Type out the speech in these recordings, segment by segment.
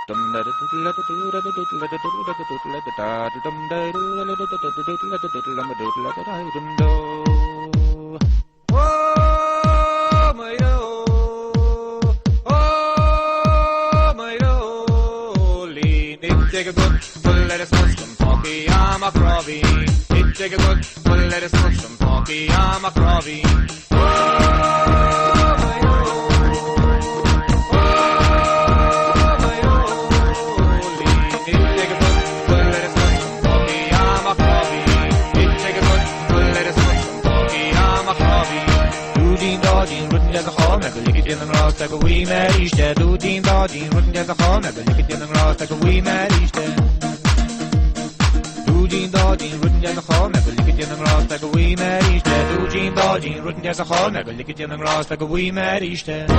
Take a good full lettuce mushroom talkie, I'm a crobby. Take a good full lettuce mushroom talkie, I'm a crobby. Take a good full lettuce mushroom talkie, I'm a crobby. Take a good full lettuce mushroom talkie, I'm a crobby. Doodien dodien, rotten as a hall, make a lick it in the grass like a wee Mary Stead. Doodien dodien, rotten as a hall, make a lick it in the grass like a wee Mary Stead. Doodien dodien, rotten as a hall, make a lick it in the grass like a wee Mary Stead. Doodien dodien, rotten as a hall, make a lick it in the grass like a wee Mary Stead.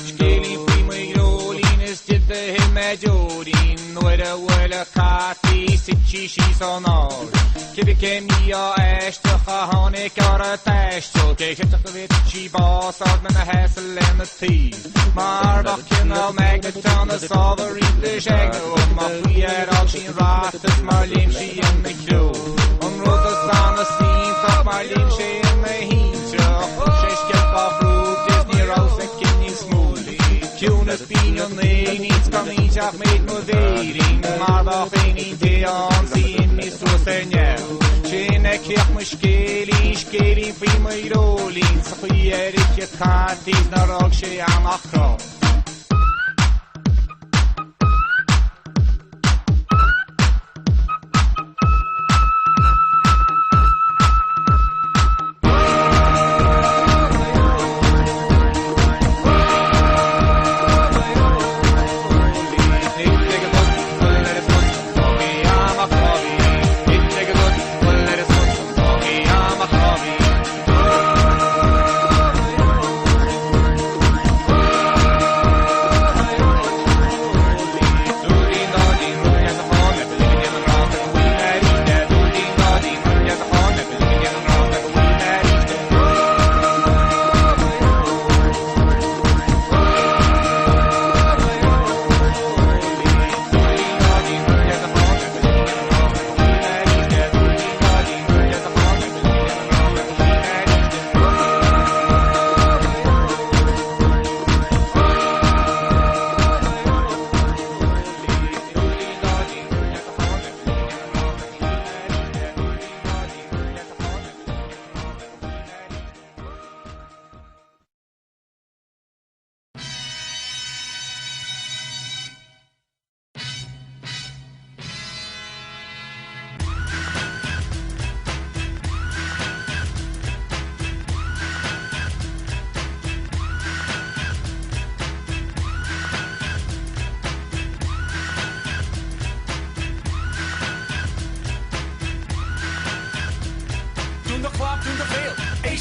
Skeli prima Choillín is dit de hil met Jodien. Wille kati sitchi she's on all. Kibbe kem ja echt gehaan ik er testje. Kijk het gewit chi boss uit met een hessel en een tea. Maar wat ken al magnet aan de salver in de schegel. Maar wie al zien raad is maar linkje in de kroeg. Onrood aan de steen toch maar linkje in de hintje. Zes keer afroep is niet roos en kin niet smooth. Kunes pinion nee niets kan niet af met modering. Maar dat geen idee aan zien is zo senjel. Jene kijk me skeli prima Choillín. Zo hier ik je kaart is naar ook je aan achterop.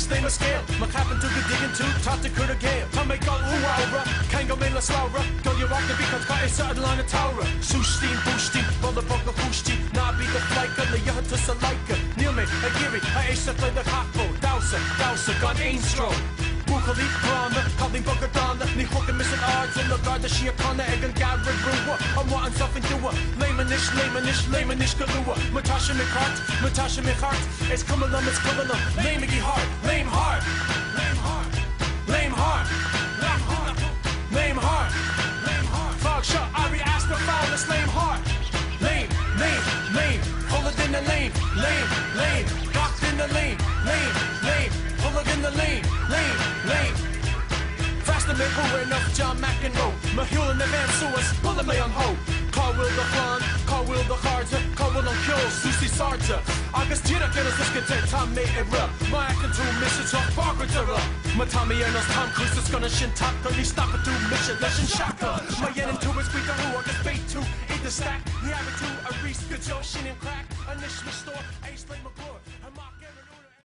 Neem een scale, maar gaat natuurlijk digging toe, tot de kurre gale. Dan make all hoera, kan go mela slaughter. Go you walk the beacons, got is certain line of tower. Soesteen, boosteen, van de bokken hoestie. Na be the flyker, de jacht tussen lijken. Neem me, a giri, a is dat de hakbo. Douser, got één stroke. Boekeli, branden, kalling bokken danden. Niet gokken missen arts in de garde, sheer kannen, eggen gabber brewer. I'm wanting something to it. Lemanish, galua. Matasha me heart. It's coming on, lame hard, lame hard. Fog shot, Ari asked the foulest, lame hard. Lame. Pull it in the lane. Locked in the lane. Pull it in the lane. Faster than who enough John McEnroe. Mahul in the van suas, bullet me on hoe. Car wheel the flan, car wheel the harder, car wheel on kill, Susie Sarta. August Jira can us discontent, Tom made it rap. My acting to mission talk, Barbara Dura. My Tommy Ernos, Tom Cruise is gonna shin top, gonna stop it through mission, lesson shaka. My yen and two is weak, who August bait two, eat the stack. The average two, a Reese, good Joe, shin and crack. A niche store, ace, lame, a